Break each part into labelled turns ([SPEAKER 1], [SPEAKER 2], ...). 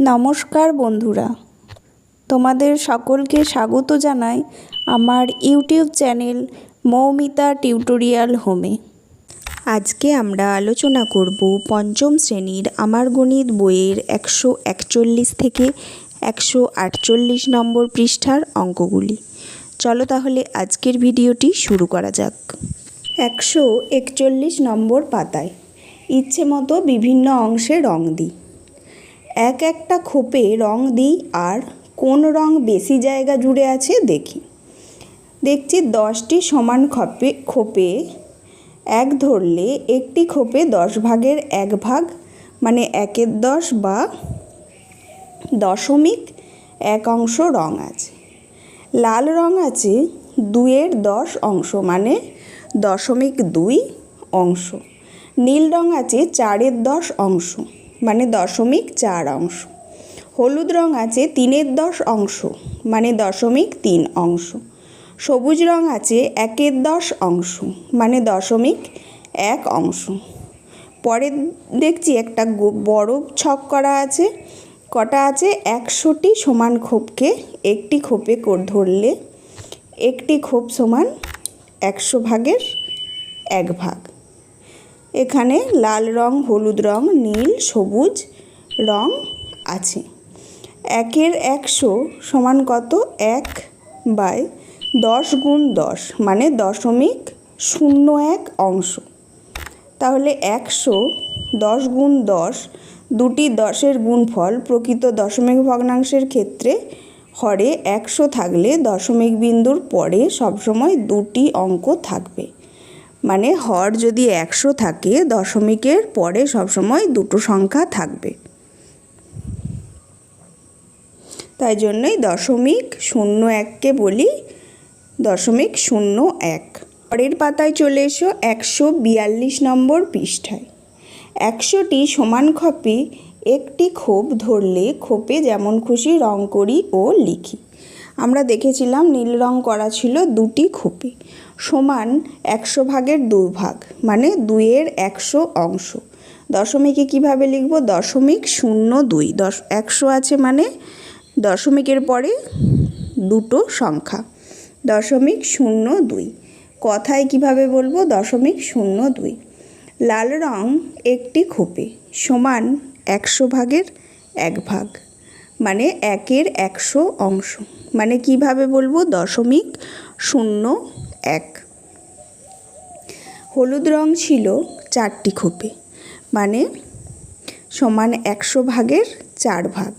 [SPEAKER 1] নমস্কার বন্ধুরা, তোমাদের সকলকে স্বাগত জানাই আমার ইউটিউব চ্যানেল মৌমিতা টিউটোরিয়াল হোমে। আজকে আমরা আলোচনা করব পঞ্চম শ্রেণীর আমার গণিত বইয়ের 141 থেকে 148 নম্বর পৃষ্ঠার অঙ্কগুলি। চলো তাহলে আজকের ভিডিওটি শুরু করা যাক। 141 নম্বর পাতায় ইচ্ছে মতো বিভিন্ন অংশে রং দিই। একটা খোপে রং দিই আর কোন রং বেশি জায়গা জুড়ে আছে দেখছি 10টি সমান খোপে এক ধরলে একটি খোপে 10 ভাগের 1 ভাগ মানে 1/10 বা 0.1 অংশ রং আছে। লাল রং আছে 2/10 অংশ মানে 0.2 অংশ। নীল রং আছে 4/10 অংশ মানে 0.4 অংশ। হলুদ রং আছে 3/10 অংশ মানে 0.3 অংশ। সবুজ রং আছে 1/10 অংশ মানে 0.1 অংশ। পরে দেখছি একটা বড় ছক করা আছে, কটা আছে 100টি সমান খোপকে একটি খোপে ধরলে একটি খোপ সমান 100 ভাগের 1 ভাগ। এখানে লাল রং, হলুদ রং, নীল, সবুজ রং আছে। 1/100 সমান কত? 1/10 গুণ 10 মানে 0.01 অংশ। তাহলে 100 10 গুণ 10 দুটি 10-এর গুণফল। প্রকৃত দশমিক ভগ্নাংশের ক্ষেত্রে হরে 100 থাকলে দশমিক বিন্দুর পরে সবসময় দুটি অঙ্ক থাকবে, মানে হর যদি 100 থাকে দশমিকের পরে সবসময় দুটো সংখ্যা থাকবে। তাই জন্যই 0.01কে বলি 0.01। পরের পাতায় চলে এসো 142 নম্বর পৃষ্ঠায়। 100টি সমান খোপে একটি খোপ ধরলে খোপে যেমন খুশি রং করি ও লিখি। আমরা দেখেছিলাম নীল রং করা ছিল দুটি খোপে সমান 100 ভাগের 2 ভাগ মানে 2/100 অংশ। দশমিকে কিভাবে লিখব? 0.02। 100 আছে মানে দশমিকের পরে দুটো সংখ্যা 0.02। কথায় কিভাবে বলবো? 0.02। লাল রং একটি খোপে সমান 100 ভাগের 1 ভাগ মানে 1/100 অংশ, মানে কিভাবে বলবো? 0.01। হলুদ রং ছিল 4টি খোপে মানে সমান 100 ভাগের 4 ভাগ,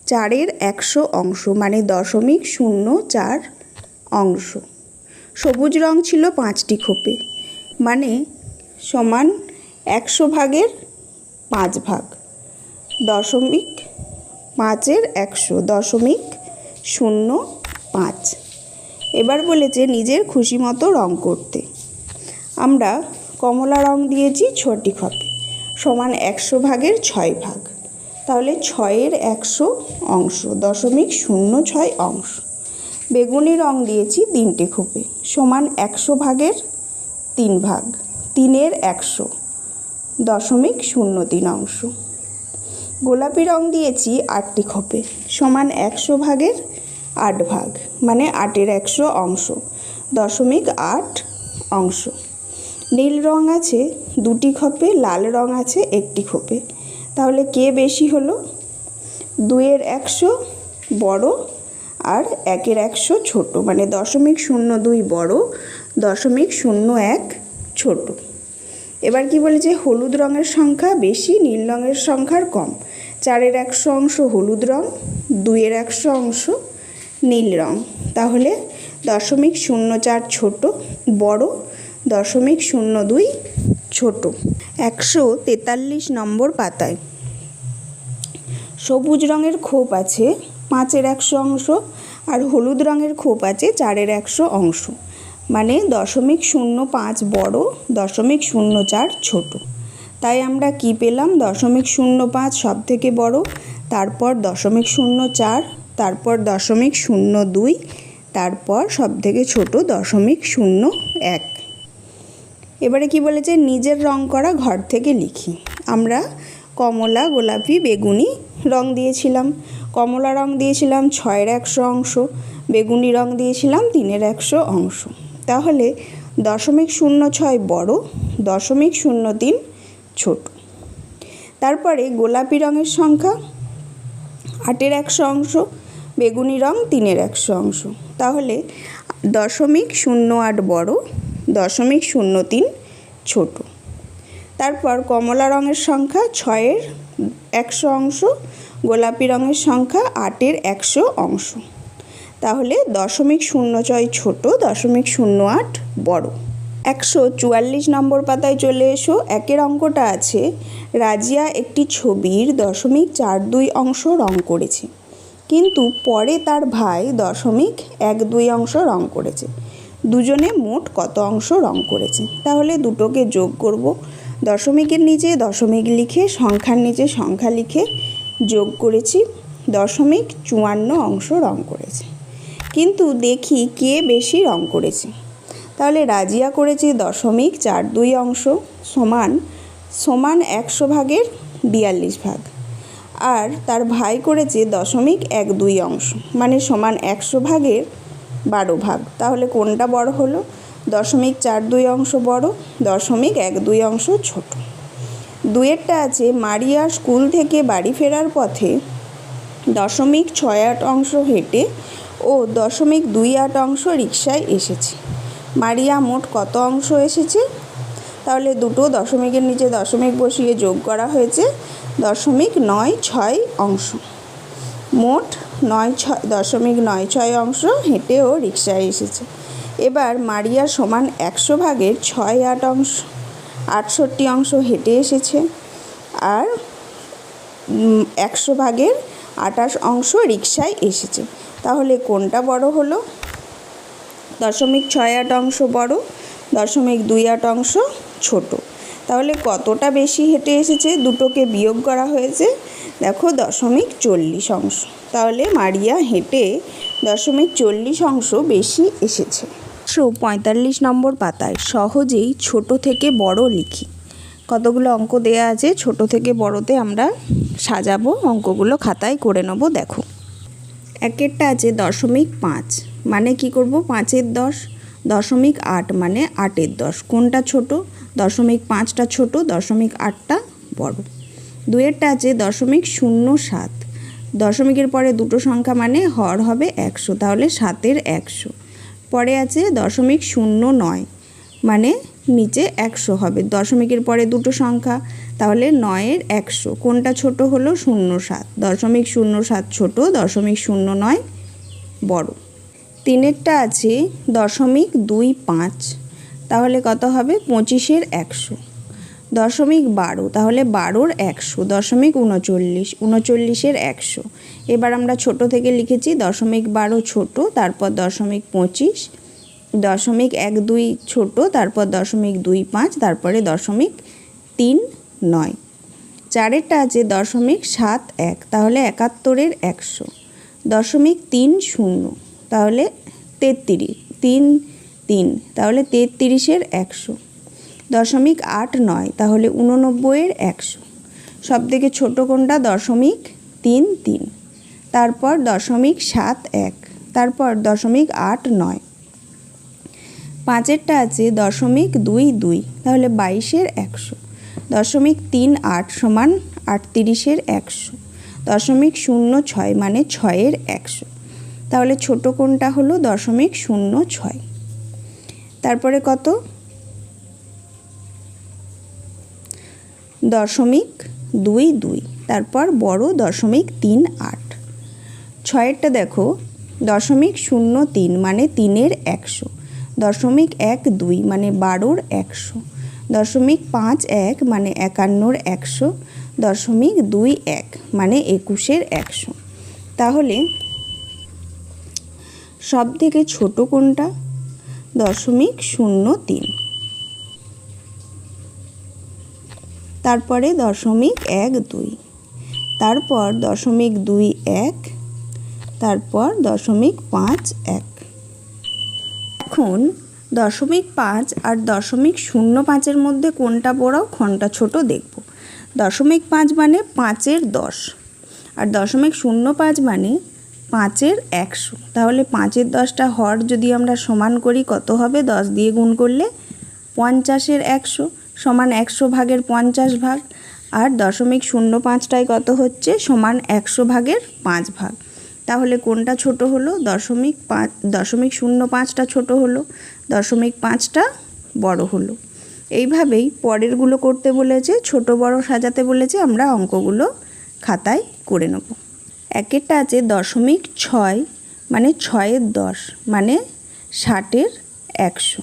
[SPEAKER 1] 4/100 অংশ মানে 0.04 অংশ। সবুজ রং ছিল 5টি খোপে মানে সমান 100 ভাগের 5 ভাগ, 0.5/100 0.05। এবার বলেছে নিজের খুশি মতো রং করতে। আমরা কমলা রং দিয়েছি 6টি খোপে সমান 100 ভাগের 6 ভাগ, তাহলে 6/100 অংশ 0.06 অংশ। বেগুনি রং দিয়েছি 3টে খোপে সমান 100 ভাগের 3 ভাগ 3/100 0.03 অংশ। গোলাপি রং দিয়েছি 8টি খোপে সমান 100 ভাগের 8 ভাগ মানে 8/100 অংশ 0.8 অংশ। নীল রং আছে 2টি খোপে, লাল রং আছে 1টি খোপে, তাহলে কে বেশি হলো? 2/100 বড় আর 1/100 ছোট, মানে 0.02 বড় 0.01 ছোট। এবার কি বলেছে? হলুদ রঙের সংখ্যা বেশি, নীল রঙের সংখ্যার কম। 4/100 অংশ হলুদ রং, 2/100 অংশ নীল রং, তাহলে 0.04 ছোট, বড় 0.02 ছোট। 143 নম্বর পাতায় সবুজ রঙের খোপ আছে 5/100 অংশ আর হলুদ রঙের খোপ আছে 4/100 অংশ, মানে 0.05 বড় 0.04 ছোট। তাই আমরা কি পেলাম? 0.05 সব থেকে বড়, তারপর 0.04, তারপর 0.02, তারপর সব থেকে ছোট 0.01। এবারে কি বলেছে? নিজের রং করা ঘর থেকে লিখি। আমরা কমলা, গোলাপি, বেগুনি রং দিয়েছিলাম, কমলা রং দিয়েছিলাম 6/100 অংশ, বেগুনি রং দিয়েছিলাম 3/100 অংশ। তাহলে 0.06 বড়, 0.03 ছোট। তারপরে গোলাপি রঙের সংখ্যা 8/100 অংশ, বেগুনি রং 3/100 অংশ। তাহলে 0.08 বড়, 0.03 ছোট। তারপর কমলা রঙের সংখ্যা 6/100 অংশ, গোলাপি রঙের সংখ্যা 8/100 অংশ। তাহলে 0.06 ছোট, 0.08 বড়। 144 নম্বর পাতায় চলে এসো। একের অঙ্কটা আছে, রাজিয়া একটি ছবির 0.42 অংশ রং করেছে, কিন্তু পরে তার ভাই 0.12 অংশ রং করেছে। দুজনে মোট কত অংশ রং করেছে? তাহলে দুটোকে যোগ করব। দশমিকের নিচে দশমিক লিখে, সংখ্যার নিচে সংখ্যা লিখে যোগ করেছি। 0.54 অংশ রং করেছে। কিন্তু দেখি কে বেশি রং করেছে। তাহলে রাজিয়া করেছে 0.42 অংশ, সমান 100 ভাগের 42 ভাগ। আর তার ভাই করেছে 0.12 অংশ, মানে সমান 100 ভাগের 12 ভাগ। তাহলে কোনটা বড় হলো? 0.42 অংশ বড়, 0.12 অংশ ছোট। দুয়েরটা আছে, মারিয়া স্কুল থেকে বাড়ি ফেরার পথে 0.68 অংশ হেঁটে ও 0.28 অংশ রিকশায় এসেছে। মারিয়া মোট কত অংশ এসেছে? তাহলে দুটো দশমিকের নিচে দশমিক বসিয়ে যোগ করা হয়েছে 0.96 অংশ। মোট 0.96 অংশ হেঁটে ও রিকশায় এসেছে। এবার মারিয়া সমান 100 ভাগের 6/8 অংশ, 68 অংশ হেঁটে এসেছে, আর 100 ভাগের 28 অংশ রিকশায় এসেছে। তাহলে কোনটা বড় হলো? 0.68 অংশ বড়, 0.28 অংশ ছোট। তাহলে কতটা বেশি হেঁটে এসেছে? দুটোকে বিয়োগ করা হয়েছে, দেখো 0.40 অংশ। তাহলে মারিয়া হেঁটে 0.40 অংশ বেশি এসেছে। 145 নম্বর পাতায় সহজেই ছোট থেকে বড় লিখি। কতগুলো অঙ্ক দেয়া আছে, ছোট থেকে বড়তে আমরা সাজাবো, অঙ্কগুলো খাতায় করে নেব। দেখো, একেরটা আছে 0.5, মানে কি করব? 5-এর 10, 0.8 মানে 8-এর 10। কোনটা ছোট? 0.5টা ছোট, 0.8টা বড়। দুয়েরটা আছে 0.07, দশমিকের পরে দুটো সংখ্যা মানে হর হবে 100, তাহলে 7-এর 100। পরে আছে 0.09, মানে নিচে 100 হবে, দশমিকের পরে দুটো সংখ্যা, তাহলে 9-এর 100। কোনটা ছোট হলো? 0.7, 0.07 ছোট, 0.09 বড়। তিনেরটা আছে 0.25, তাহলে কত হবে? 25-এর 100। 0.12, তাহলে 12-র 100, 0.39, 39-এর 100। এবার আমরা ছোট থেকে লিখেছি 0.12 ছোট, তারপর 0.25, 0.12 ছোট, তারপর 0.25, তারপরে 0.39। চারেরটা আছে 0.71, তাহলে 71-এর 100, 0.30, তাহলে 33, তাহলে 33-এর 100, 0.89, তাহলে 89-এর 100। সব থেকে ছোট কোনটা? 0.33, তারপর 0.71, তারপর 0.89। পাঁচেরটা আছে 0.22, তাহলে 22-এর 100, 0.38 সমান 38-এর 100, 0.06 মানে 6-এর 100। তাহলে ছোট কোনটা হলো? 0.06। তারপরে কত? 0.22, তারপর বড় 0.38। ছয়েরটা দেখো, 0.03 মানে 3-এর 100, 0.12 মানে 12-র 100, 0.51 মানে 51-র 100, 0.21 মানে 21-এর 100। তাহলে সব থেকে ছোট কোনটা? 0.03। তারপরে 0.12, তারপর 0.21, তারপর 0.51। এখন 0.5 আর 0.05-এর মধ্যে কোনটা বড় কোনটা ছোট দেখব। 0.5 মানে 5-এর 10, আর 0.05 মানে 5-এর 100। তাহলে 5-এর 10টা হর যদি আমরা সমান করি কত হবে? 10 দিয়ে গুণ করলে 50-এর 100 সমান 100 ভাগের 50 ভাগ। আর 0.05টাই কত হচ্ছে? সমান 100 ভাগের 5 ভাগ। তাহলে কোনটা ছোট হলো? 0.05টা ছোট হলো, 0.5টা বড় হলো। এইভাবেই পরেরগুলো করতে বলেছে, ছোট বড় সাজাতে বলেছে, আমরা অঙ্কগুলো খাতায় করে নেব। একেরটা আছে 0.6 মানে 6-এর 10 মানে 60-এর 100।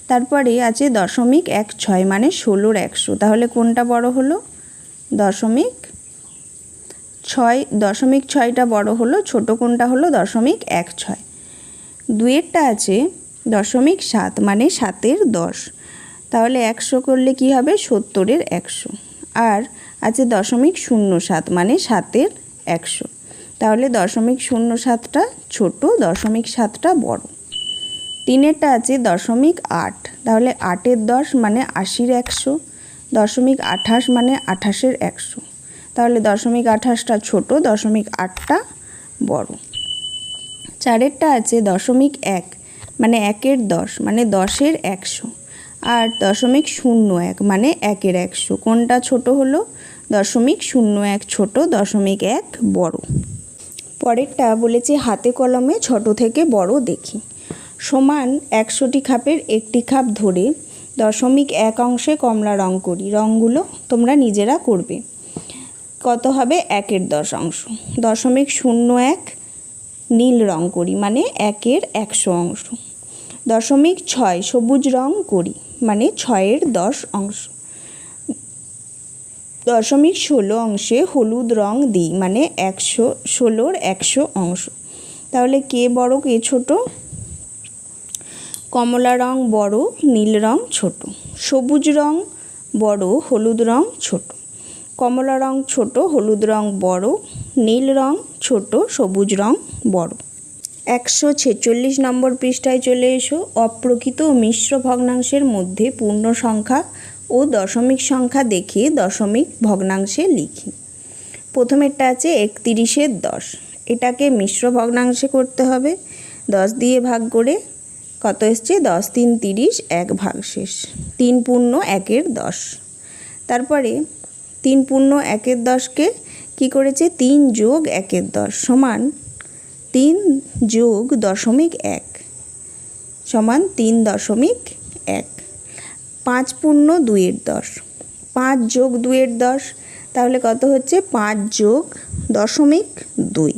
[SPEAKER 1] তারপরে আছে 0.16 মানে 16-র 100। তাহলে কোনটা বড় হলো? 0.6টা বড় হলো, ছোট কোনটা হলো? 0.16। দুইয়েরটা আছে 0.7 মানে 7-এর 10। তাহলে 100 করলে কি হবে? 70-এর 100। আর আছে 0.07 মানে 7-এর 100। তাহলে 0.07টা ছোট, 0.7টা বড়। তিনেরটা আছে 0.8 তাহলে 8-এর 10 মানে 80-র 100। 0.28 মানে 28-এর 100। তাহলে 0.28টা ছোট, 0.8টা বড়। চারেরটা আছে 0.1 মানে 1-এর 10 মানে 10-এর 100। আর 0.01 মানে 1-এর 100। কোনটা ছোট হলো? 0.01 ছোট, 0.1 বড়। পরেরটা বলেছে হাতে কলমে ছোট থেকে বড় দেখি। সমান 100টি খাপের একটি খাপ ধরে 0.1 অংশে কমলা রং করি। রঙগুলো তোমরা নিজেরা করবে। কত হবে? 1-এর 10 অংশ। 0.01 নীল রং করি মানে 1-এর 100 অংশ। 0.6 সবুজ রং করি মানে 6-এর 10 অংশ। 0.16 অংশে হলুদ রং দিই মানে 16-র 100 অংশ। তাহলে কে বড় কে ছোট? কমলা রং বড়, নীল রং ছোট। সবুজ রং বড়, হলুদ রং ছোট। কমলা রং ছোট, হলুদ রং বড়, নীল রং ছোট, সবুজ রং বড়। 146 নম্বর পৃষ্ঠায় চলে এসো। অপ্রকৃত ও মিশ্র ভগ্নাংশের মধ্যে পূর্ণ সংখ্যা ও দশমিক সংখ্যা দেখে দশমিক ভগ্নাংশে লিখি। প্রথমেরটা আছে 31-এর 10। এটাকে মিশ্র ভগ্নাংশে করতে হবে। 10 দিয়ে ভাগ করে কত এসছে? 10 3 30, 1 ভাগশেষ। 3 পূর্ণ 1-এর 10। তারপরে 3 পূর্ণ 1-এর 10কে কী করেছে? 3 যোগ 1-এর 10 সমান 3 যোগ 0.1 সমান 3.1। 5 পূর্ণ 2-এর 10। 5 যোগ 2-এর 10 তাহলে কত হচ্ছে? 5 যোগ 0.2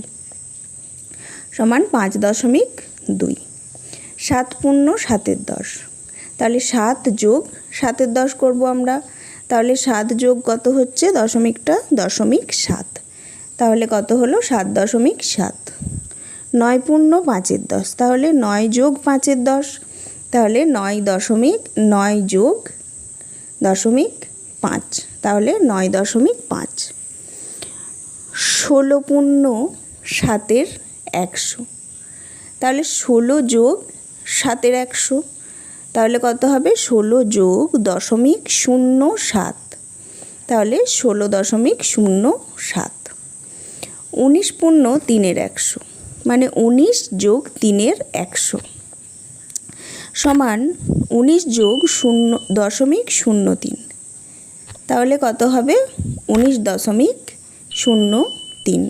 [SPEAKER 1] সমান 5.2। 7 পূর্ণ 7-এর 10। তাহলে 7 যোগ 7-এর 10 করব আমরা। তাহলে 7 যোগ কত হচ্ছে? 0.7। তাহলে কত হলো? 7.7। 9 পূর্ণ 5-এর 10। তাহলে 9 যোগ 5-এর 10। তাহলে 9 যোগ 0.5 তাহলে 9.5। 16 পূর্ণ 7-এর 100। তাহলে 16 যোগ 7-এর 100 তাহলে কত হবে? 16 যোগ 0.07 তাহলে 16.07। 19 পূর্ণ 3-এর 100 মানে 19 যোগ 3-এর 100 সমান 19 যোগ 0.03 তাহলে কত হবে? 19.03।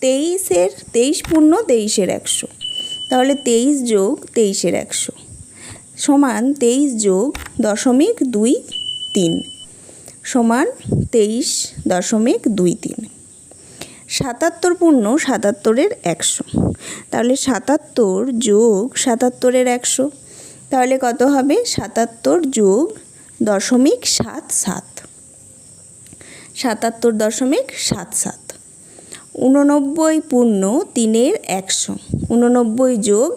[SPEAKER 1] 23 পূর্ণ 23-এর 100 তাহলে 23 যোগ 23-এর 100 সমান 23 যোগ 0.23 সমান 23.23। 77 পূর্ণ 77-এর 100 তাহলে 77 যোগ 77-এর 100 তাহলে কত হবে? 77 যোগ 0.77 77.77। 89 পূর্ণ 3-এর 100 89 যোগ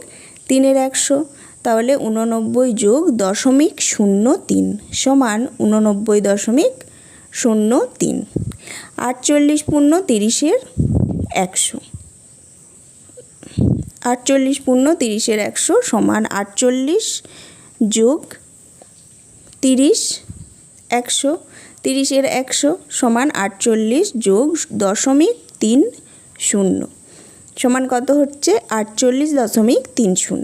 [SPEAKER 1] 3-এর 100 তাহলে 89 যোগ 0.03 সমান 89.03। 48 পূর্ণ 30-এর 100 48 পূর্ণ 30-এর 100 সমান 48 যোগ 30 100 30-এর 100 সমান 48 যোগ 0.30 সমান কত হচ্ছে 48.30।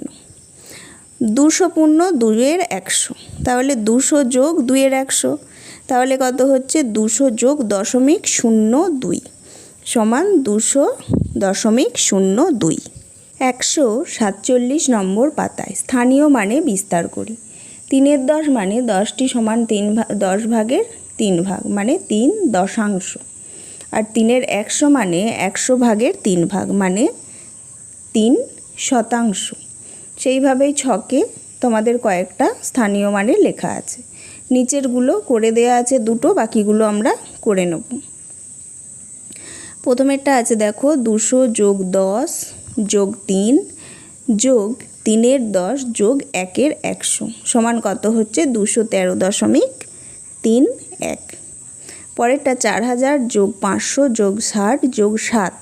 [SPEAKER 1] 200 পূর্ণ 2-এর 100, তাহলে 200 যোগ 2-এর 100, তাহলে কত হচ্ছে 200 যোগ 0.02 সমান 200.02। 147 নম্বর পাতায় স্থানীয় মানে বিস্তার করি। 3-এর 10 মানে 10টি সমান 10 ভাগের 3 ভাগ মানে 3 দশাংশ, আর 3-এর 100 মানে 100 ভাগের 3 ভাগ মানে 3 শতাংশ। সেইভাবেই ছকে তোমাদের কয়েকটা স্থানীয় মানে লেখা আছে, নিচেরগুলো করে দেয়া আছে দুটো, বাকিগুলো আমরা করে নেব। প্রথমেরটা আছে দেখো 200 যোগ 10 যোগ 3 যোগ 3-এর 10 যোগ 1-এর 100 সমান কত হচ্ছে 213.31। পরেরটা 4000 যোগ 500 যোগ 60 যোগ 7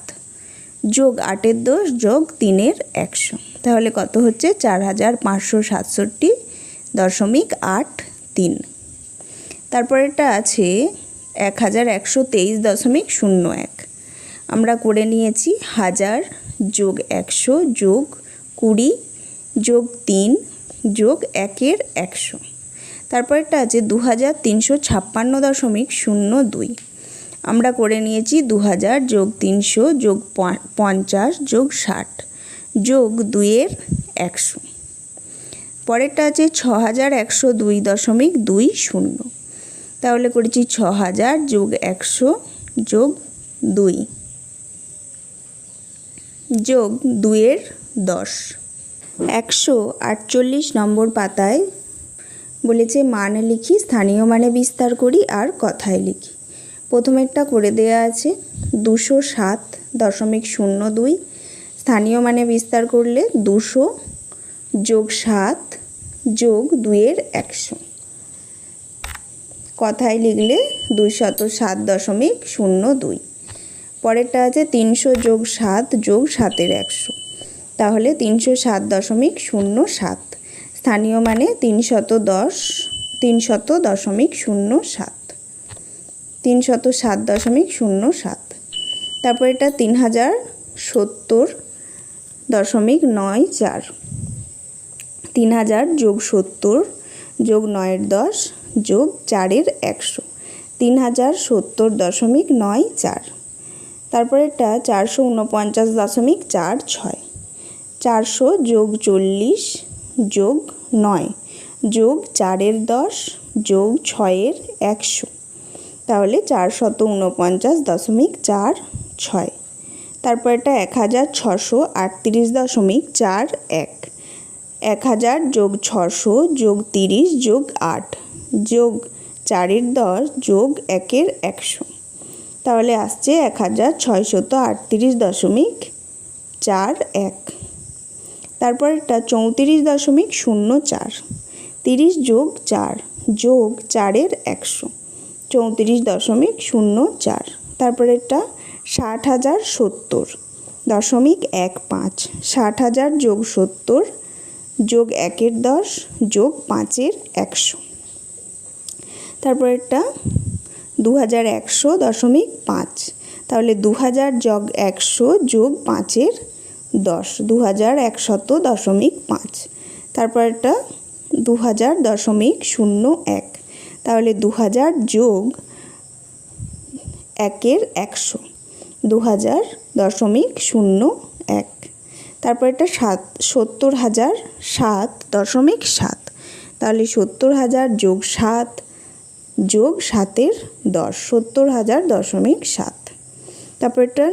[SPEAKER 1] যোগ 8-এর 10 যোগ 3-এর 100, তাহলে কত হচ্ছে 4567.83। তারপরেরটা আছে 1123.01, আমরা করে নিয়েছি 1000 যোগ 100 যোগ 20 যোগ 3 যোগ 1-এর 100। তারপরেরটা আছে 2356.02, আমরা করে নিয়েছি 2000 যোগ 300 যোগ 50 যোগ 60 যোগ 2-এর 100। পরেরটা আছে 6102.20, তাহলে করেছি 6000 যোগ 100 যোগ 2 যোগ 2-এর 10। 148 নম্বর পাতায় বলেছে মান লিখি, স্থানীয় মানে বিস্তার করি আর কথায় লিখি। প্রথমেরটা করে দেয়া আছে 207.02, স্থানীয় মানে বিস্তার করলে 200 যোগ 7 যোগ 2-এর 100, কথায় লিখলে 207.02। পরেরটা আছে 300 যোগ 7 যোগ 7-এর 100, তাহলে 307.07, স্থানীয় মানে 307.07। তারপর এটা 3070.94, 3000 যোগ 70 যোগ 9-এর 10 যোগ 4-এর 100, 3070.94। তারপরে এটা 449.46, 400 যোগ 40 যোগ 9 যোগ 4-এর 10 যোগ 6-এর 100, তাহলে 449.46। তারপর এটা 1638.41, 1000 যোগ 600 যোগ 30 যোগ 8 যোগ 4-এর 10 যোগ 1-এর 100, তাহলে আসছে 1638.41। তারপর এটা 34.04, 30 যোগ 4 যোগ 4-এর 100, 34.04। তারপর এটা 60,070.15, 60,000 যোগ 70 যোগ 1-এর 10 যোগ 5-এর 100। তারপর এটা 2100.5, তাহলে 2000 যোগ 100 যোগ 5-এর 10, 2100.5। তারপর এটা 2000.01, তাহলে 2000 যোগ 1-এর 100, 2000.01। তারপর এটা 70,007.7, তাহলে 70,000 যোগ 7 যোগ 7-এর 10, 70,000.7। তারপর এটা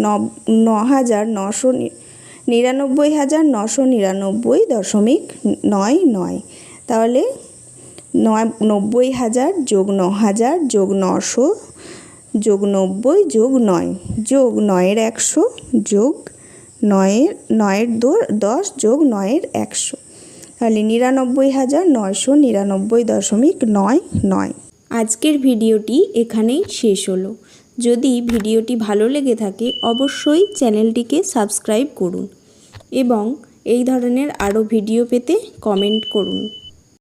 [SPEAKER 1] 99,999.99, তাহলে 90,000 যোগ 9,000 যোগ 900 যোগ 90 যোগ 9 যোগ 9-এর 100 যোগ 9-এর 10 যোগ 9-এর 100, তাহলে 99,999.99। আজকের ভিডিওটি এখানেই শেষ হলো। যদি ভিডিওটি ভালো লেগে থাকে অবশ্যই চ্যানেলটিকে সাবস্ক্রাইব করুন এবং এই ধরনের আরও ভিডিও পেতে কমেন্ট করুন।